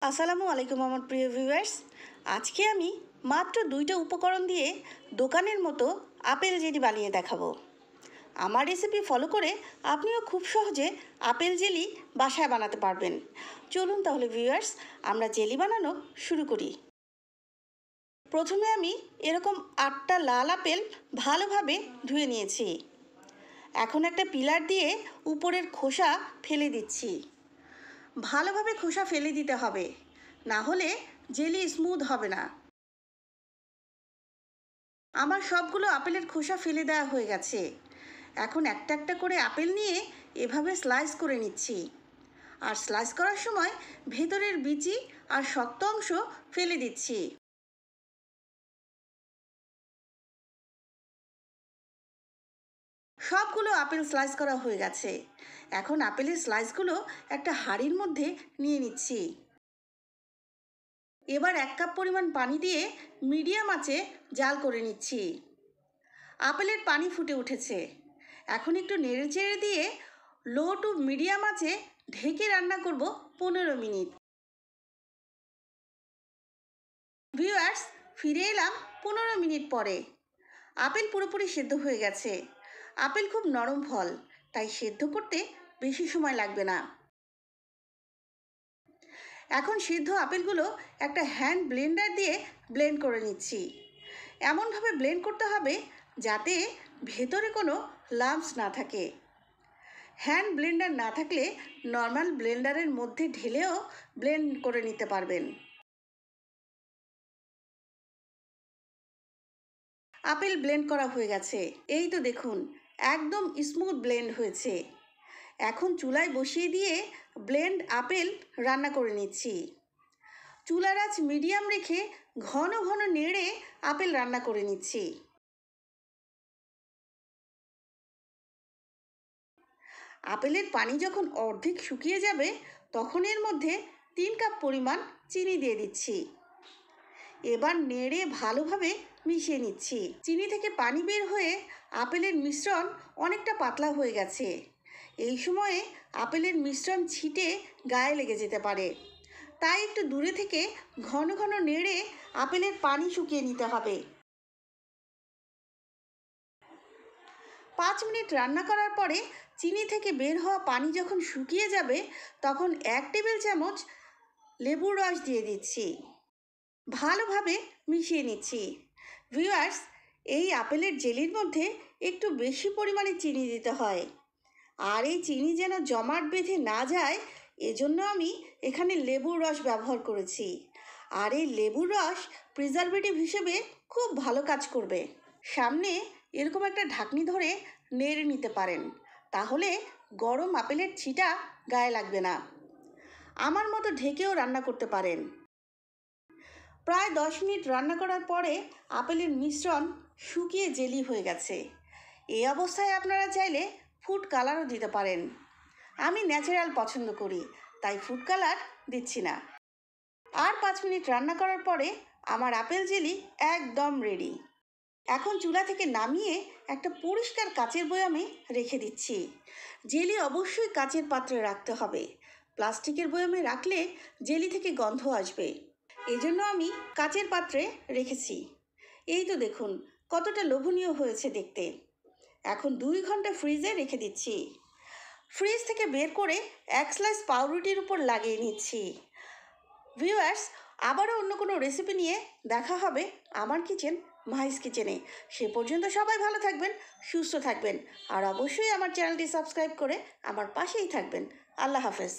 আসসালামু আলাইকুম আমার প্রিয় ভিউয়ার্স। আজকে আমি মাত্র 2টা উপকরণ দিয়ে দোকানের মতো আপেল জেলি বানিয়ে দেখাবো। আমার রেসিপি ফলো করে আপনিও খুব সহজে আপেল জেলি বাসায় বানাতে পারবেন। চলুন তাহলে ভিউয়ার্স, আমরা জেলি বানানো শুরু করি। প্রথমে আমি এরকম 8টা লাল আপেল ভালোভাবে ধুয়ে নিয়েছি। এখন একটা পিলার দিয়ে উপরের খোসা ফেলে দিচ্ছি। ভালোভাবে খোসা ফেলে দিতে হবে, না হলে জেলি স্মুথ হবে না। আমার সবগুলো আপেলের খোসা ফেলে দেওয়া হয়ে গেছে। এখন একটা একটা করে আপেল নিয়ে এভাবে স্লাইস করে নিচ্ছি। আর স্লাইস করার সময় ভেতরের বিচি আর শক্ত অংশ ফেলে দিচ্ছি। সবগুলো আপেল স্লাইস করা হয়ে গেছে। এখন আপেলের স্লাইসগুলো একটা হাঁড়ির মধ্যে নিয়ে নিচ্ছি। এবার 1 কাপ পরিমাণ পানি দিয়ে মিডিয়াম আঁচে জাল করে নিচ্ছি। আপেলের পানি ফুটে উঠেছে। এখন একটু নেড়ে চেড়ে দিয়ে লো টু মিডিয়াম আঁচে ঢেকে রান্না করব 15 মিনিট। ভিউয়ার্স, ফিরে এলাম 15 মিনিট পরে। আপেল পুরোপুরি সেদ্ধ হয়ে গেছে। আপেল খুব নরম ফল, তাই সেদ্ধ করতে বেশি সময় লাগবে না। এখন সিদ্ধ আপেলগুলো একটা হ্যান্ড ব্লেন্ডার দিয়ে ব্লেন্ড করে নিচ্ছি। এমনভাবে ব্লেন্ড করতে হবে যাতে ভেতরে কোনো লাম্পস না থাকে। হ্যান্ড ব্লেন্ডার না থাকলে নর্মাল ব্লেন্ডারের মধ্যে ঢেলেও ব্লেন্ড করে নিতে পারবেন। আপেল ব্লেন্ড করা হয়ে গেছে। এই তো দেখুন, একদম স্মুথ ব্লেন্ড হয়েছে। এখন চুলায় বসিয়ে দিয়ে ব্লেন্ড আপেল রান্না করে নিচ্ছি। চুলার আঁচ মিডিয়াম রেখে ঘন ঘন নেড়ে আপেল রান্না করে নিচ্ছি। আপেলের পানি যখন অর্ধেক শুকিয়ে যাবে তখন এর মধ্যে 3 কাপ পরিমাণ চিনি দিয়ে দিচ্ছি। এবার নেড়ে ভালোভাবে মিশিয়ে নিচ্ছি। চিনি থেকে পানি বের হয়ে আপেলের মিশ্রণ অনেকটা পাতলা হয়ে গেছে। এই সময়ে আপেলের মিশ্রণ ছিটে গায়ে লেগে যেতে পারে, তাই একটু দূরে থেকে ঘন ঘন নেড়ে আপেলের পানি শুকিয়ে নিতে হবে। 5 মিনিট রান্না করার পরে চিনি থেকে বের হওয়া পানি যখন শুকিয়ে যাবে তখন 1 টেবিল চামচ লেবুর রস দিয়ে দিচ্ছি। ভালোভাবে মিশিয়ে নিচ্ছি। ভিউয়ার্স, এই আপেলের জেলির মধ্যে একটু বেশি পরিমাণে চিনি দিতে হয়। আর এই চিনি যেন জমাট বেঁধে না যায়, এজন্য আমি এখানে লেবুর রস ব্যবহার করেছি। আর এই লেবুর রস প্রিজারভেটিভ হিসেবে খুব ভালো কাজ করবে। সামনে এরকম একটা ঢাকনি ধরে নেড়ে নিতে পারেন, তাহলে গরম আপেলের ছিটা গায়ে লাগবে না। আমার মতো ঢেকেও রান্না করতে পারেন। প্রায় 10 মিনিট রান্না করার পরে আপেলের মিশ্রণ শুকিয়ে জেলি হয়ে গেছে। এই অবস্থায় আপনারা চাইলে ফুড কালারও দিতে পারেন। আমি ন্যাচারাল পছন্দ করি, তাই ফুড কালার দিচ্ছি না। আর 5 মিনিট রান্না করার পরে আমার আপেল জেলি একদম রেডি। এখন চুলা থেকে নামিয়ে একটা পরিষ্কার কাচের বয়ামে রেখে দিচ্ছি। জেলি অবশ্যই কাচের পাত্রে রাখতে হবে। প্লাস্টিকের বয়ামে রাখলে জেলি থেকে গন্ধ আসবে। এজন্য আমি কাচের পাত্রে রেখেছি। এই তো দেখুন কতটা লোভনীয় হয়েছে দেখতে। এখন 2 ঘন্টা ফ্রিজে রেখে দিচ্ছি। ফ্রিজ থেকে বের করে 1 স্লাইস পাউরুটির উপর লাগিয়ে নিচ্ছি। ভিউয়ার্স, আবারও অন্য কোনো রেসিপি নিয়ে দেখা হবে আমার কিচেন মাহিস কিচেনে। সে পর্যন্ত সবাই ভালো থাকবেন, সুস্থ থাকবেন, আর অবশ্যই আমার চ্যানেলটি সাবস্ক্রাইব করে আমার পাশেই থাকবেন। আল্লাহ হাফেজ।